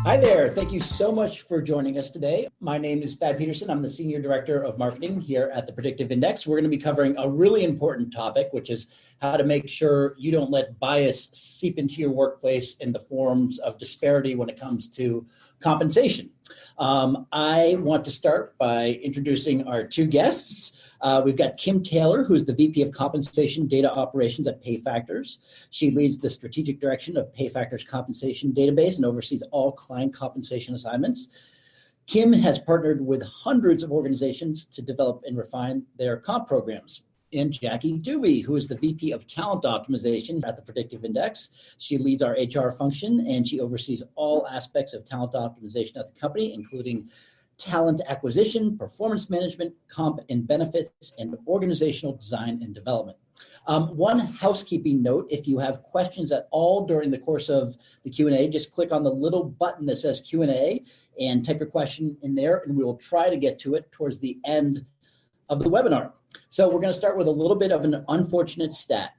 Hi there. Thank you so much for joining us today. My name is Thad Peterson. I'm the Senior Director of Marketing here at the Predictive Index. We're going to be covering a really important topic, which is how to make sure you don't let bias seep into your workplace in the forms of disparity when it comes to compensation. I want to start by introducing our two guests. We've got Kim Taylor, who's the VP of Compensation Data Operations at PayFactors. She leads the strategic direction of PayFactors' compensation database and oversees all client compensation assignments. Kim has partnered with hundreds of organizations to develop and refine their comp programs. And Jackie Dewey, who is the VP of Talent Optimization at the Predictive Index. She leads our HR function, and she oversees all aspects of talent optimization at the company, including talent acquisition, performance management, comp and benefits, and organizational design and development. One housekeeping note, if you have questions at all during the course of the Q&A, just click on the little button that says Q&A and type your question in there, and we will try to get to it towards the end of the webinar. So we're going to start with a little bit of an unfortunate stat.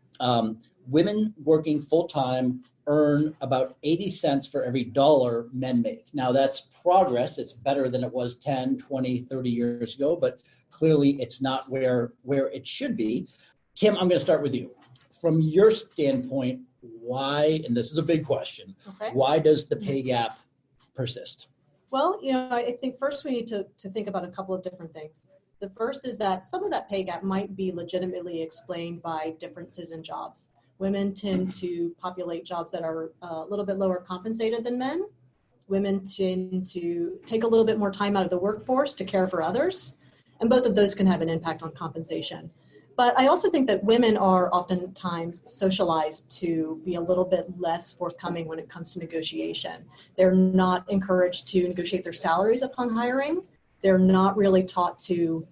Women working full-time earn about 80 cents for every dollar men make. Now that's progress. It's better than it was 10, 20, 30 years ago, but clearly it's not where it should be. Kim, I'm going to start with you. From your standpoint, why, and this is a big question, why does the pay gap persist? Well, I think first we need to think about a couple of different things. The first is that some of that pay gap might be legitimately explained by differences in jobs. Women tend to populate jobs that are a little bit lower compensated than men. Women tend to take a little bit more time out of the workforce to care for others. And both of those can have an impact on compensation. But I also think that women are oftentimes socialized to be a little bit less forthcoming when it comes to negotiation. They're not encouraged to negotiate their salaries upon hiring. They're not really taught to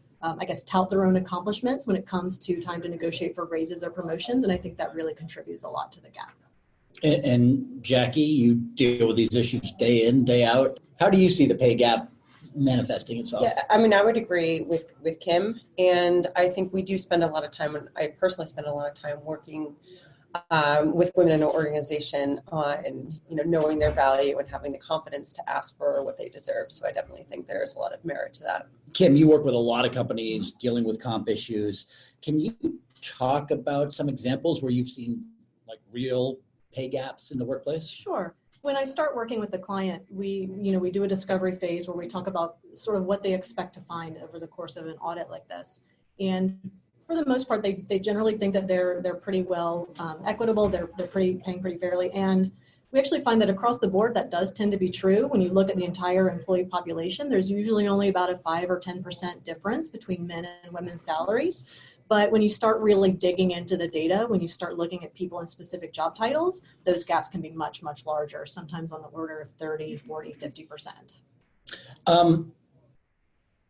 tout their own accomplishments when it comes to time to negotiate for raises or promotions. And I think that really contributes a lot to the gap. And Jackie, you deal with these issues day in, day out. How do you see the pay gap manifesting itself? Yeah, I would agree with Kim. And I think we do spend a lot of time, and I personally spend a lot of time working with women in an organization on, knowing their value and having the confidence to ask for what they deserve. So I definitely think there's a lot of merit to that. Kim, you work with a lot of companies dealing with comp issues. Can you talk about some examples where you've seen like real pay gaps in the workplace? Sure. When I start working with the client, we do a discovery phase where we talk about sort of what they expect to find over the course of an audit like this. And for the most part, they generally think that they're pretty well equitable. They're paying pretty fairly. And we actually find that across the board, that does tend to be true. When you look at the entire employee population, there's usually only about a 5 or 10% difference between men and women's salaries. But when you start really digging into the data, when you start looking at people in specific job titles, those gaps can be much, much larger, sometimes on the order of 30, 40, 50%.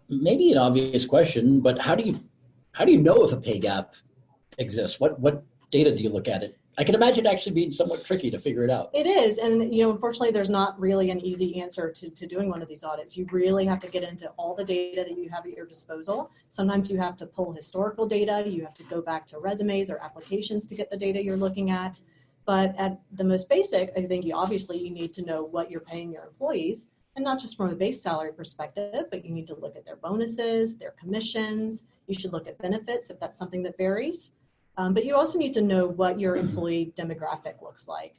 Maybe an obvious question, but how do you know if a pay gap exists? What data do you look at it? I can imagine it actually being somewhat tricky to figure it out. It is, and unfortunately, there's not really an easy answer to doing one of these audits. You really have to get into all the data that you have at your disposal. Sometimes you have to pull historical data. You have to go back to resumes or applications to get the data you're looking at. But at the most basic, I think you need to know what you're paying your employees, and not just from a base salary perspective, but you need to look at their bonuses, their commissions. You should look at benefits if that's something that varies. But you also need to know what your employee demographic looks like.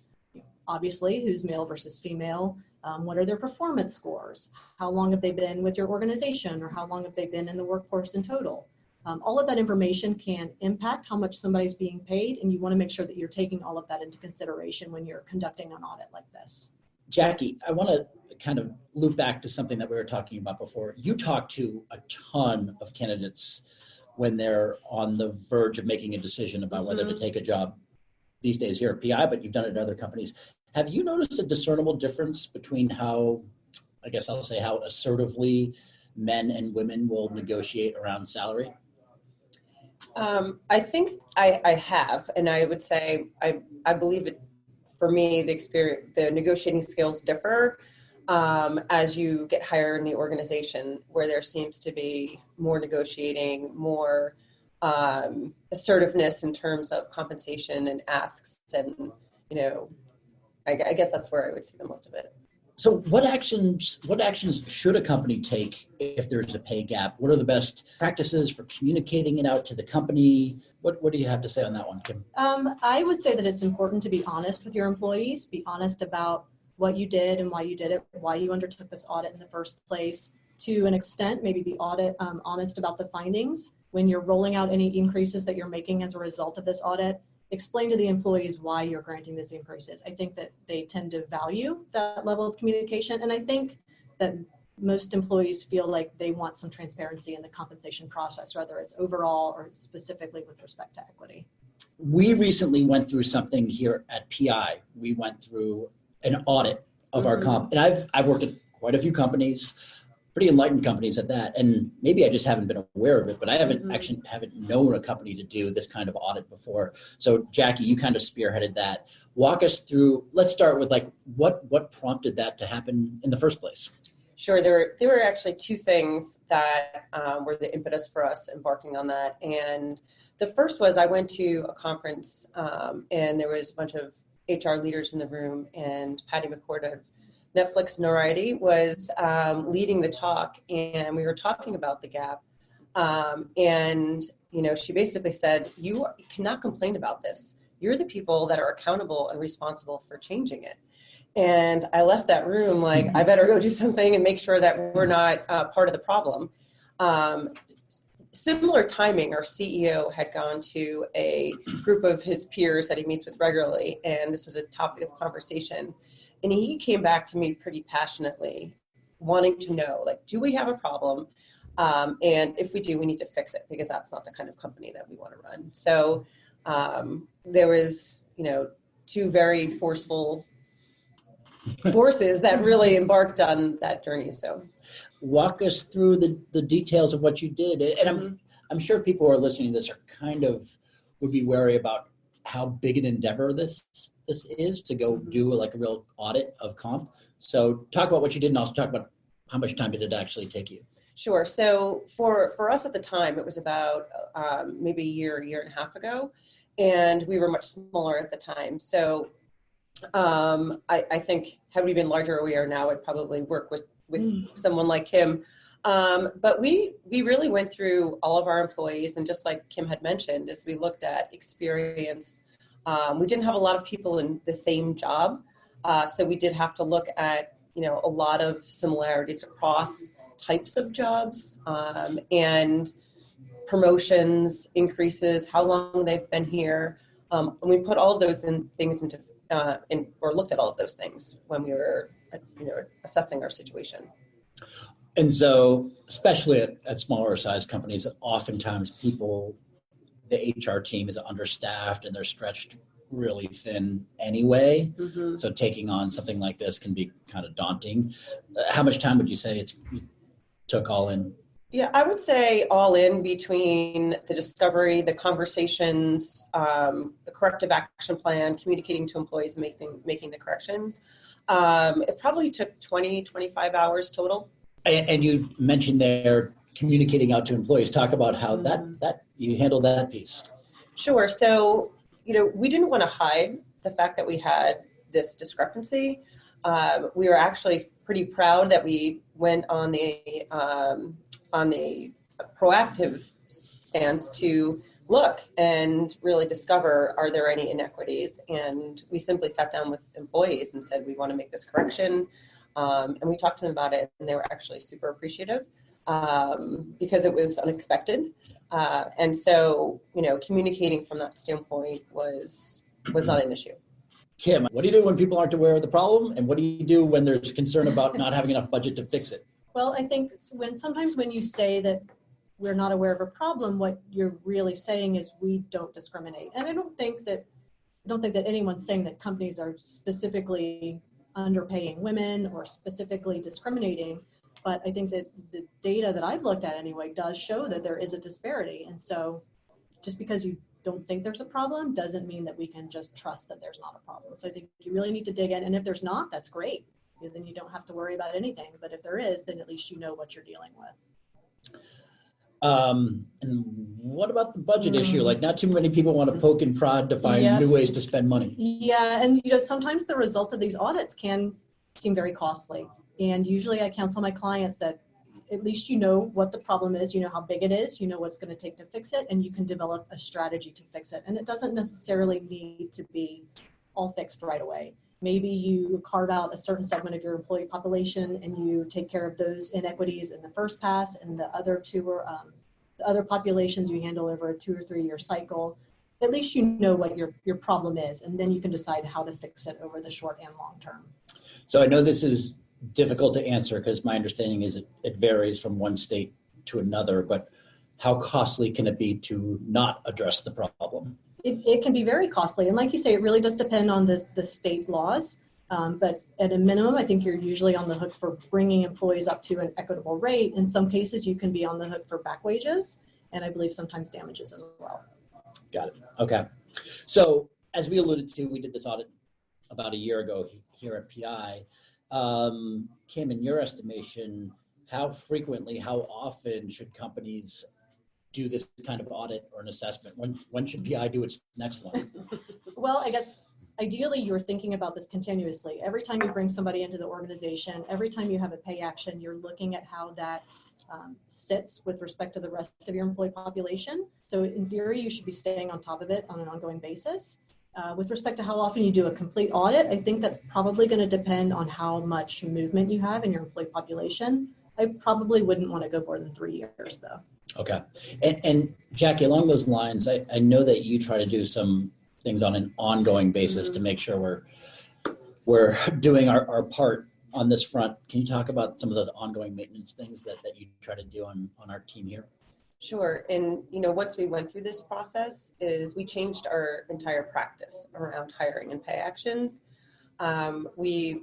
Obviously, who's male versus female, what are their performance scores? How long have they been with your organization, or how long have they been in the workforce in total? All of that information can impact how much somebody's being paid, and you want to make sure that you're taking all of that into consideration when you're conducting an audit like this. Jackie, I want to kind of loop back to something that we were talking about before. You talk to a ton of candidates when they're on the verge of making a decision about whether to take a job these days here at PI, but you've done it at other companies. Have you noticed a discernible difference between how assertively men and women will negotiate around salary? I think I have, and I would say I believe it. For me, the negotiating skills differ as you get higher in the organization, where there seems to be more negotiating, more assertiveness in terms of compensation and asks, and I guess that's where I would see the most of it. So what actions should a company take if there's a pay gap? What are the best practices for communicating it out to the company? What do you have to say on that one, Kim? I would say that it's important to be honest with your employees, be honest about what you did and why you did it, why you undertook this audit in the first place. To an extent, maybe be honest about the findings. When you're rolling out any increases that you're making as a result of this audit, explain to the employees why you're granting these increases. I think that they tend to value that level of communication. And I think that most employees feel like they want some transparency in the compensation process, whether it's overall or specifically with respect to equity. We recently went through something here at PI. We went through an audit of our comp. And I've worked at quite a few companies, pretty enlightened companies at that. And maybe I just haven't been aware of it, but I haven't known a company to do this kind of audit before. So Jackie, you kind of spearheaded that. Walk us through, let's start with like, what prompted that to happen in the first place? Sure. There were actually two things that were the impetus for us embarking on that. And the first was I went to a conference and there was a bunch of HR leaders in the room, and Patty McCord of Netflix Notoriety was leading the talk, and we were talking about the gap. And, you know, she basically said, you cannot complain about this. You're the people that are accountable and responsible for changing it. And I left that room like, I better go do something and make sure that we're not part of the problem. Similar timing, our CEO had gone to a group of his peers that he meets with regularly, and this was a topic of conversation. And he came back to me pretty passionately, wanting to know, like, do we have a problem? And if we do, we need to fix it, because that's not the kind of company that we want to run. So there was, you know, two very forceful forces that really embarked on that journey. So walk us through the details of what you did. And I'm sure people who are listening to this are kind of would be wary about how big an endeavor this is to go do like a real audit of comp. So talk about what you did, and also talk about how much time did it actually take you? Sure. So for us at the time, it was about maybe a year and a half ago, and we were much smaller at the time. So I think had we been larger where we are now, I'd probably work with someone like Kim. But we really went through all of our employees, and just like Kim had mentioned, as we looked at experience, we didn't have a lot of people in the same job. So we did have to look at, you know, a lot of similarities across types of jobs, and promotions, increases, how long they've been here. And we put all of those things into, or looked at all of those things when we were, you know, assessing our situation. And so, especially at smaller size companies, oftentimes the HR team is understaffed and they're stretched really thin anyway. So taking on something like this can be kind of daunting. How much time would you say it took all in? Yeah, I would say all in, between the discovery, the conversations, the corrective action plan, communicating to employees, and making the corrections. It probably took 25 hours total. And you mentioned there communicating out to employees. Talk about how that you handled that piece. Sure. So, you know, we didn't want to hide the fact that we had this discrepancy. We were actually pretty proud that we went on the proactive stance to look and really discover, are there any inequities? And we simply sat down with employees and said, we want to make this correction. And we talked to them about it, and they were actually super appreciative because it was unexpected. And so, you know, communicating from that standpoint was not an issue. Kim, what do you do when people aren't aware of the problem? And what do you do when there's concern about not having enough budget to fix it? Well, I think sometimes when you say that we're not aware of a problem, what you're really saying is we don't discriminate. And I don't think that anyone's saying that companies are specifically underpaying women or specifically discriminating. But I think that the data that I've looked at anyway does show that there is a disparity. And so just because you don't think there's a problem doesn't mean that we can just trust that there's not a problem. So I think you really need to dig in. And if there's not, that's great. Then you don't have to worry about anything. But if there is, then at least you know what you're dealing with. And what about the budget issue? Like, not too many people want to poke and prod to find new ways to spend money. Yeah, and you know, sometimes the result of these audits can seem very costly. And usually I counsel my clients that at least you know what the problem is, you know how big it is, you know what it's going to take to fix it, and you can develop a strategy to fix it. And it doesn't necessarily need to be all fixed right away. Maybe you carve out a certain segment of your employee population and you take care of those inequities in the first pass, and the other the other populations you handle over a 2 or 3 year cycle. At least you know what your problem is, and then you can decide how to fix it over the short and long term. So I know this is difficult to answer because my understanding is it varies from one state to another, but how costly can it be to not address the problem? It can be very costly. And like you say, it really does depend on the state laws. But at a minimum, I think you're usually on the hook for bringing employees up to an equitable rate. In some cases, you can be on the hook for back wages, and I believe sometimes damages as well. Got it. Okay. So as we alluded to, we did this audit about a year ago here at PI. Kim, in your estimation, how frequently, how often should companies do this kind of audit or an assessment? When should PI do its next one? Well, I guess ideally you're thinking about this continuously. Every time you bring somebody into the organization, every time you have a pay action, you're looking at how that sits with respect to the rest of your employee population. So in theory, you should be staying on top of it on an ongoing basis. With respect to how often you do a complete audit, I think that's probably going to depend on how much movement you have in your employee population. I probably wouldn't want to go more than 3 years, though. Okay. And Jackie, along those lines, I know that you try to do some things on an ongoing basis to make sure we're doing our part on this front. Can you talk about some of those ongoing maintenance things that you try to do on our team here? Sure. And, once we went through this process is we changed our entire practice around hiring and pay actions. We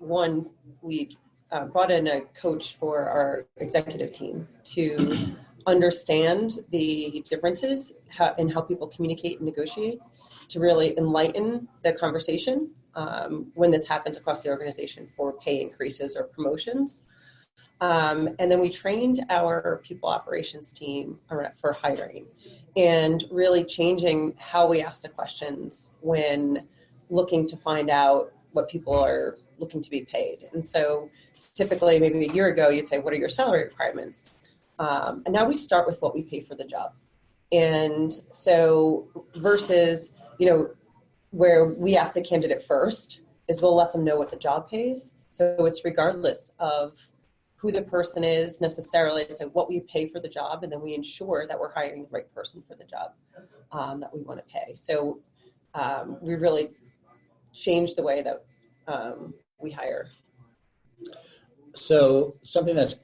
brought in a coach for our executive team to understand the differences in how people communicate and negotiate, to really enlighten the conversation when this happens across the organization for pay increases or promotions. And then we trained our people operations team for hiring and really changing how we ask the questions when looking to find out what people are looking to be paid. And so typically maybe a year ago, you'd say, what are your salary requirements? And now we start with what we pay for the job. And so versus, where we ask the candidate first is we'll let them know what the job pays. So it's regardless of who the person is necessarily, it's like what we pay for the job, and then we ensure that we're hiring the right person for the job that we want to pay. So we really changed the way that we hire. So something that's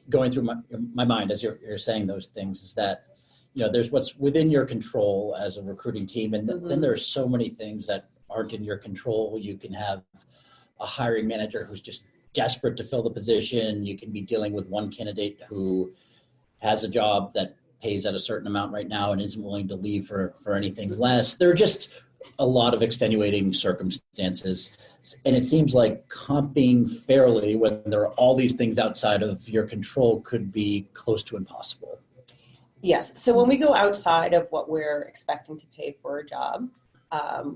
going through my mind as you're saying those things is that, there's what's within your control as a recruiting team. And then there are so many things that aren't in your control. You can have a hiring manager who's just desperate to fill the position. You can be dealing with one candidate who has a job that pays at a certain amount right now and isn't willing to leave for anything less. There are just a lot of extenuating circumstances. And it seems like comping fairly when there are all these things outside of your control could be close to impossible. Yes. So when we go outside of what we're expecting to pay for a job,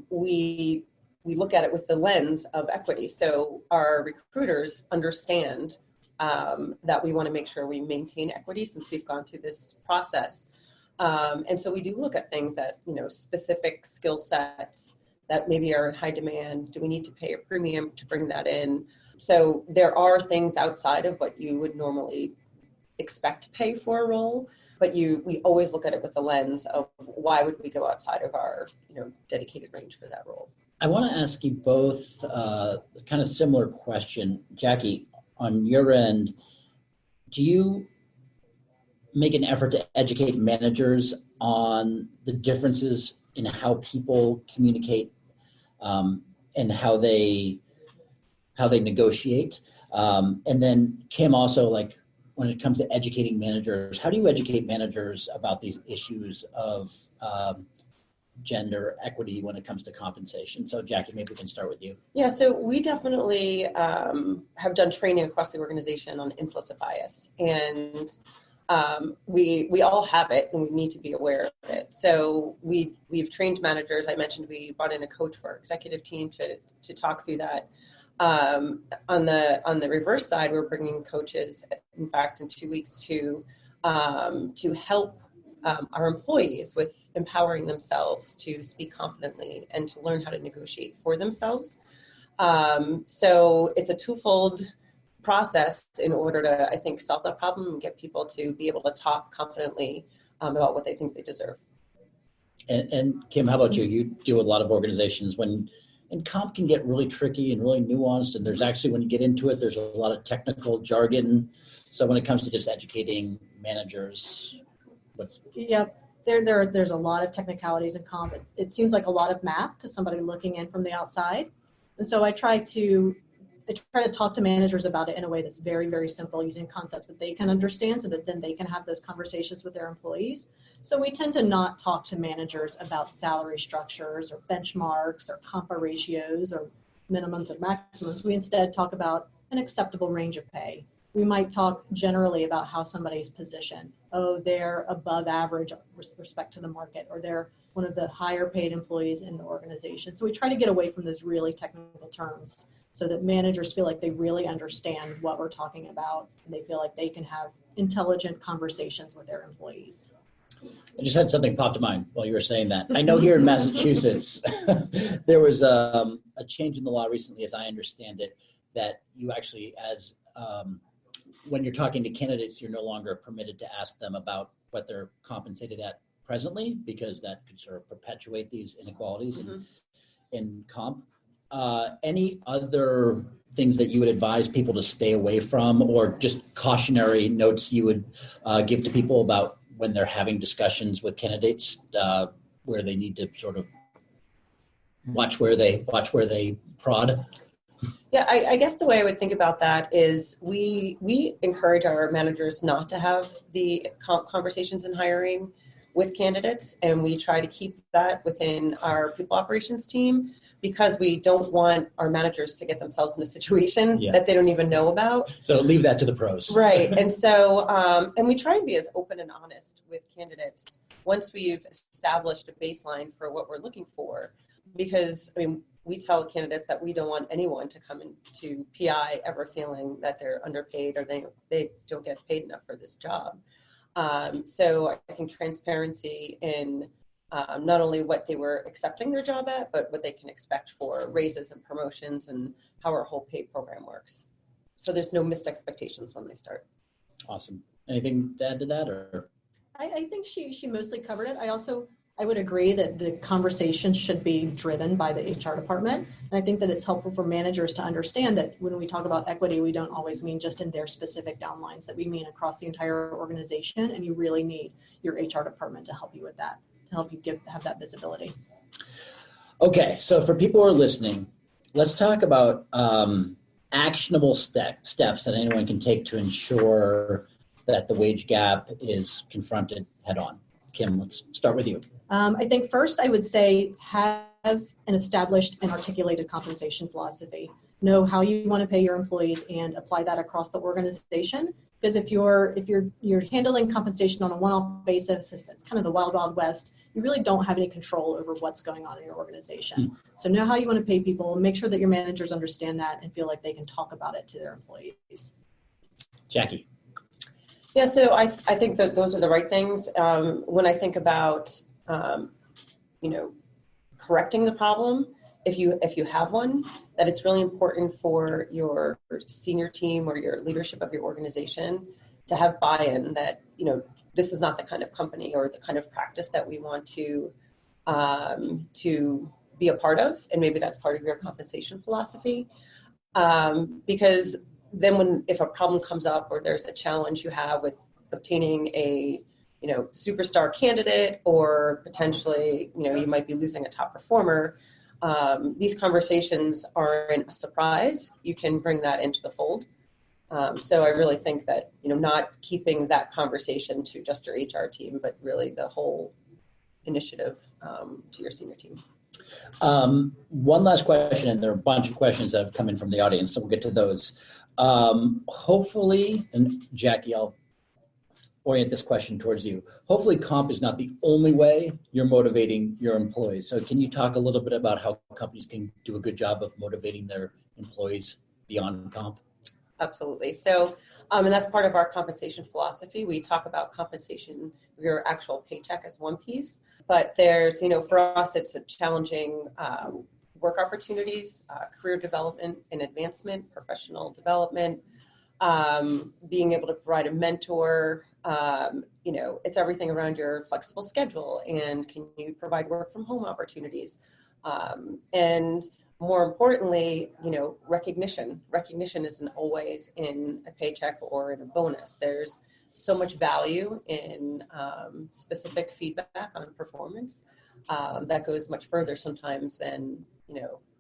we look at it with the lens of equity. So our recruiters understand that we want to make sure we maintain equity since we've gone through this process. And so we do look at things that, specific skill sets that maybe are in high demand. Do we need to pay a premium to bring that in? So there are things outside of what you would normally expect to pay for a role, but we always look at it with the lens of why would we go outside of our, dedicated range for that role. I want to ask you both kind of similar question. Jackie, on your end, do you make an effort to educate managers on the differences in how people communicate and how they negotiate? And then Kim, also, like, when it comes to educating managers, how do you educate managers about these issues of gender equity when it comes to compensation? So Jackie, maybe we can start with you. Yeah, so we definitely have done training across the organization on implicit bias, and we all have it and we need to be aware of it. So we've trained managers. I mentioned we brought in a coach for our executive team to talk through that. On the reverse side, we're bringing coaches, in fact, in 2 weeks to help our employees with empowering themselves to speak confidently and to learn how to negotiate for themselves. So it's a twofold process in order to, I think, solve that problem and get people to be able to talk confidently about what they think they deserve. And Kim, how about you? You deal with a lot of organizations and comp can get really tricky and really nuanced. And there's actually, when you get into it, there's a lot of technical jargon. So when it comes to just educating managers, there's a lot of technicalities in comp. It seems like a lot of math to somebody looking in from the outside. And so I try to talk to managers about it in a way that's very, very simple, using concepts that they can understand so that then they can have those conversations with their employees. So we tend to not talk to managers about salary structures or benchmarks or compa ratios or minimums and maximums. We instead talk about an acceptable range of pay. We might talk generally about how somebody's positioned. Oh, they're above average with respect to the market, or they're one of the higher paid employees in the organization. So we try to get away from those really technical terms so that managers feel like they really understand what we're talking about and they feel like they can have intelligent conversations with their employees. I just had something pop to mind while you were saying that. I know here in Massachusetts, there was a change in the law recently, as I understand it, that you actually, as when you're talking to candidates, you're no longer permitted to ask them about what they're compensated at presently, because that could sort of perpetuate these inequalities in comp. Any other things that you would advise people to stay away from, or just cautionary notes you would give to people about when they're having discussions with candidates, where they need to sort of watch where they prod? Yeah, I guess the way I would think about that is we encourage our managers not to have the conversations in hiring with candidates, and we try to keep that within our people operations team, because we don't want our managers to get themselves in a situation that they don't even know about. So leave that to the pros. Right. And so, and we try and be as open and honest with candidates once we've established a baseline for what we're looking for. Because, I mean, we tell candidates that we don't want anyone to come into PI ever feeling that they're underpaid or they don't get paid enough for this job. So I think transparency in not only what they were accepting their job at, but what they can expect for raises and promotions and how our whole pay program works. So there's no missed expectations when they start. Awesome. Anything to add to that? Or I think she mostly covered it. I would agree that the conversation should be driven by the HR department. And I think that it's helpful for managers to understand that when we talk about equity, we don't always mean just in their specific downlines, that we mean across the entire organization. And you really need your HR department to help you with that, to help you have that visibility. Okay, so for people who are listening, let's talk about actionable steps that anyone can take to ensure that the wage gap is confronted head on. Kim, let's start with you. I think first I would say have an established and articulated compensation philosophy. Know how you want to pay your employees and apply that across the organization. Because if you're handling compensation on a one-off basis, it's kind of the wild, wild west. You really don't have any control over what's going on in your organization. So know how you want to pay people. Make sure that your managers understand that and feel like they can talk about it to their employees. Jackie. Yeah, so I think that those are the right things. When I think about, correcting the problem, if you have one, that it's really important for your senior team or your leadership of your organization to have buy-in that, this is not the kind of company or the kind of practice that we want to be a part of. And maybe that's part of your compensation philosophy. Because then if a problem comes up or there's a challenge you have with obtaining a superstar candidate, or potentially you might be losing a top performer, these conversations aren't a surprise. You can bring that into the fold. So I really think that not keeping that conversation to just your HR team, but really the whole initiative to your senior team. One last question, and there are a bunch of questions that have come in from the audience, so we'll get to those. Hopefully, and Jackie, orient this question towards you. Hopefully comp is not the only way you're motivating your employees. So can you talk a little bit about how companies can do a good job of motivating their employees beyond comp? Absolutely. So, and that's part of our compensation philosophy. We talk about compensation, your actual paycheck as one piece, but there's, for us, it's a challenging work opportunities, career development and advancement, professional development, being able to provide a mentor. It's everything around your flexible schedule, and can you provide work from home opportunities? And more importantly, recognition. Recognition isn't always in a paycheck or in a bonus. There's so much value in specific feedback on performance that goes much further sometimes than,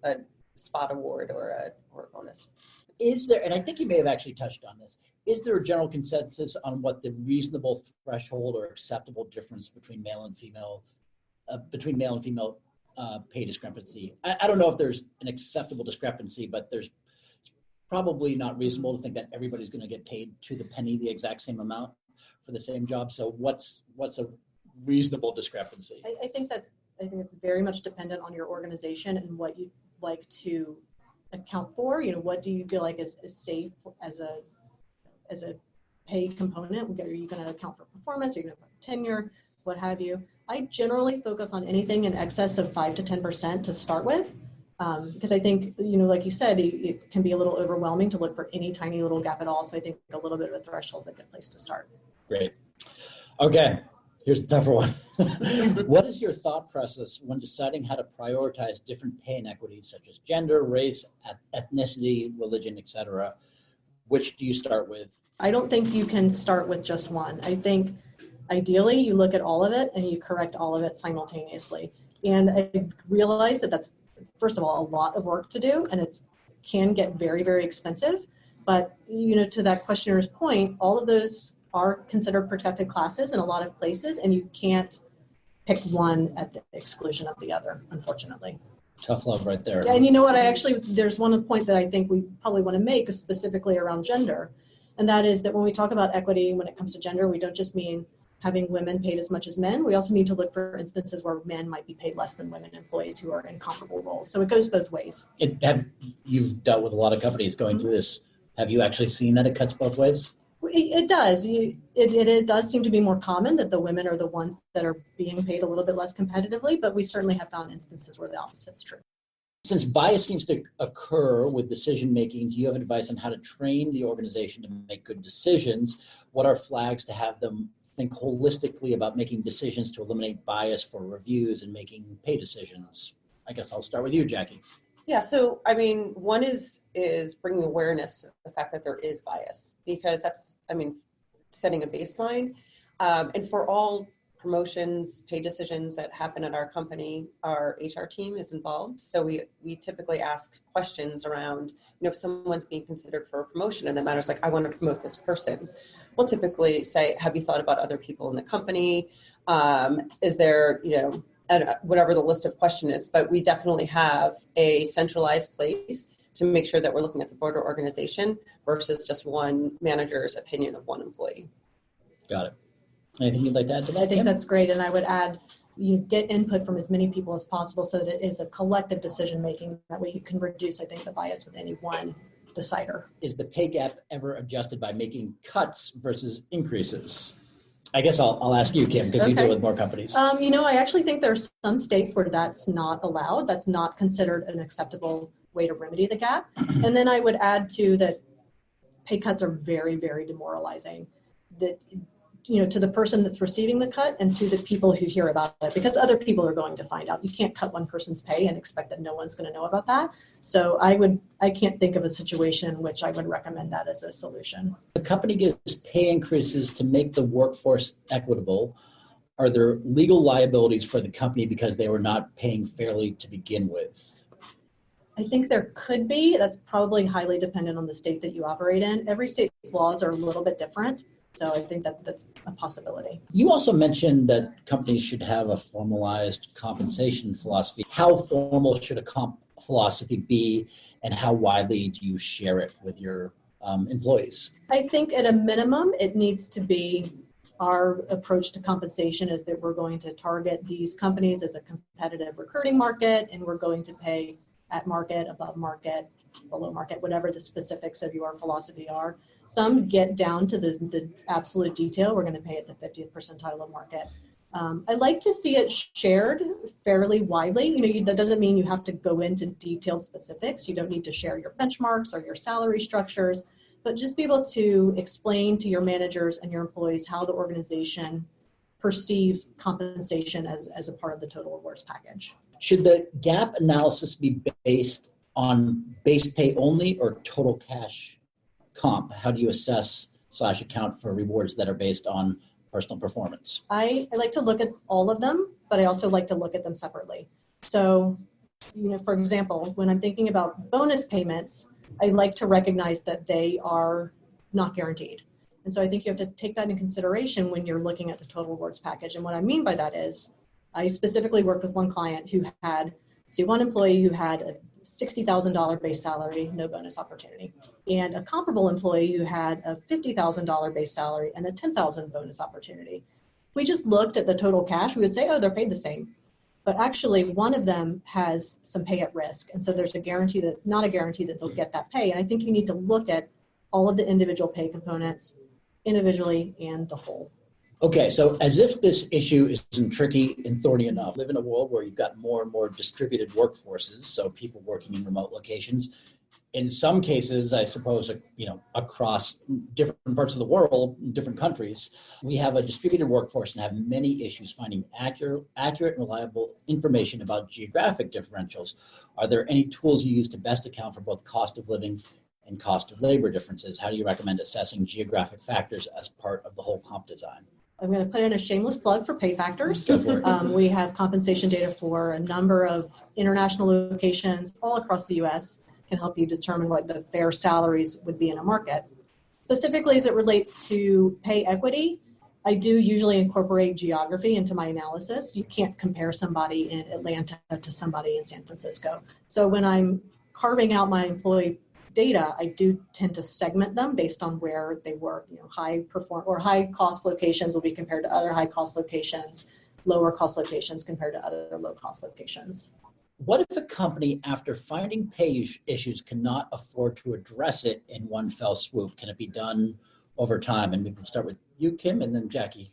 a spot award or a bonus. Is there, and I think you may have actually touched on this, is there a general consensus on what the reasonable threshold or acceptable difference between male and female pay discrepancy? I don't know if there's an acceptable discrepancy, but there's probably not reasonable to think that everybody's going to get paid to the penny the exact same amount for the same job. So what's a reasonable discrepancy? I think it's very much dependent on your organization and what you like to account for. What do you feel like is safe as a pay component? Are you going to account for performance? Are you going to put tenure? What have you? I generally focus on anything in excess of 5 to 10% to start with, because I think, like you said, it can be a little overwhelming to look for any tiny little gap at all. So I think a little bit of a threshold is a good place to start. Great. Okay, here's the tougher one. What is your thought process when deciding how to prioritize different pay inequities such as gender, race, ethnicity, religion, etc.? Which do you start with? I don't think you can start with just one. I think ideally you look at all of it and you correct all of it simultaneously. And I realize that that's, first of all, a lot of work to do, and it can get very, very expensive. But, to that questioner's point, all of those are considered protected classes in a lot of places, and you can't pick one at the exclusion of the other, unfortunately. Tough love right there. Yeah, and you know what, there's one point that I think we probably want to make specifically around gender, and that is that when we talk about equity, when it comes to gender, we don't just mean having women paid as much as men. We also need to look for instances where men might be paid less than women employees who are in comparable roles. So it goes both ways. You've dealt with a lot of companies going through this. Have you actually seen that it cuts both ways? It does. It does seem to be more common that the women are the ones that are being paid a little bit less competitively, but we certainly have found instances where the opposite's true. Since bias seems to occur with decision making, do you have advice on how to train the organization to make good decisions? What are flags to have them think holistically about making decisions to eliminate bias for reviews and making pay decisions? I guess I'll start with you, Jackie. Yeah, so one is bringing awareness to the fact that there is bias, because that's, setting a baseline. And for all promotions, pay decisions that happen at our company, our HR team is involved. So we typically ask questions around, if someone's being considered for a promotion and that matters, like, I want to promote this person. We'll typically say, have you thought about other people in the company? Is there, and whatever the list of question is, but we definitely have a centralized place to make sure that we're looking at the broader organization versus just one manager's opinion of one employee. Got it. Anything you'd like to add to that? I think that's great. And I would add, you get input from as many people as possible so that it is a collective decision making. That way you can reduce, I think, the bias with any one decider. Is the pay gap ever adjusted by making cuts versus increases? I guess I'll ask you, Kim, because you deal with more companies. I actually think there's some states where that's not allowed. That's not considered an acceptable way to remedy the gap. And then I would add too that pay cuts are very, very demoralizing. That, to the person that's receiving the cut and to the people who hear about it, because other people are going to find out. You can't cut one person's pay and expect that no one's going to know about that. So I can't think of a situation in which I would recommend that as a solution. The company gives pay increases to make the workforce equitable. Are there legal liabilities for the company because they were not paying fairly to begin with? I think there could be. That's probably highly dependent on the state that you operate in. Every state's laws are a little bit different. So I think that's a possibility. You also mentioned that companies should have a formalized compensation philosophy. How formal should a comp philosophy be, and how widely do you share it with your employees? I think at a minimum, it needs to be Our approach to compensation is that we're going to target these companies as a competitive recruiting market, and we're going to pay at market, above market, below market, whatever the specifics of your philosophy are. Some get down to the absolute detail. We're going to pay at the 50th percentile of market. I like to see it shared fairly widely. That doesn't mean you have to go into detailed specifics. You don't need to share your benchmarks or your salary structures, but just be able to explain to your managers and your employees how the organization perceives compensation as a part of the total rewards package. Should the gap analysis be based on base pay only or total cash comp? How do you assess / account for rewards that are based on personal performance? I like to look at all of them, but I also like to look at them separately. So, for example, when I'm thinking about bonus payments, I like to recognize that they are not guaranteed. And so I think you have to take that into consideration when you're looking at the total rewards package. And what I mean by that is I specifically worked with one client who had, one employee who had a $60,000 base salary, no bonus opportunity, and a comparable employee who had a $50,000 base salary and a $10,000 bonus opportunity. We just looked at the total cash. We would say, oh, they're paid the same. But actually, one of them has some pay at risk. And so there's not a guarantee that they'll get that pay. And I think you need to look at all of the individual pay components individually and the whole. Okay, so as if this issue isn't tricky and thorny enough, we live in a world where you've got more and more distributed workforces, so people working in remote locations. In some cases, I suppose, across different parts of the world, in different countries, we have a distributed workforce and have many issues finding accurate and reliable information about geographic differentials. Are there any tools you use to best account for both cost of living and cost of labor differences? How do you recommend assessing geographic factors as part of the whole comp design? I'm going to put in a shameless plug for pay factors. Go for it. We have compensation data for a number of international locations all across the U.S. can help you determine what the fair salaries would be in a market. Specifically as it relates to pay equity, I do usually incorporate geography into my analysis. You can't compare somebody in Atlanta to somebody in San Francisco. So when I'm carving out my employee data, I do tend to segment them based on where they work. High cost locations will be compared to other high cost locations, lower cost locations compared to other low cost locations. What if a company, after finding pay issues, cannot afford to address it in one fell swoop? Can it be done over time? And we can start with you, Kim, and then Jackie.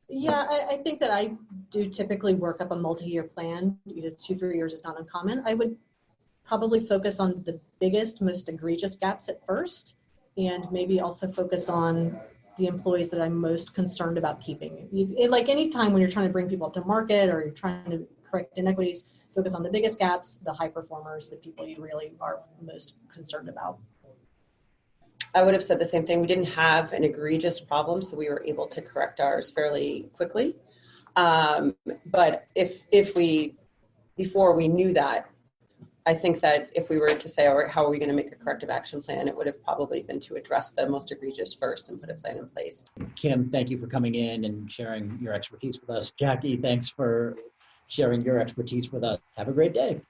Yeah, I think that I do typically work up a multi-year plan. 2-3 years is not uncommon. I would probably focus on the biggest, most egregious gaps at first, and maybe also focus on the employees that I'm most concerned about keeping. Like any time when you're trying to bring people up to market or you're trying to correct inequities, focus on the biggest gaps, the high performers, the people you really are most concerned about. I would have said the same thing. We didn't have an egregious problem, so we were able to correct ours fairly quickly. But before we knew that, I think that if we were to say, all right, how are we going to make a corrective action plan, it would have probably been to address the most egregious first and put a plan in place. Kim, thank you for coming in and sharing your expertise with us. Jackie, thanks for sharing your expertise with us. Have a great day.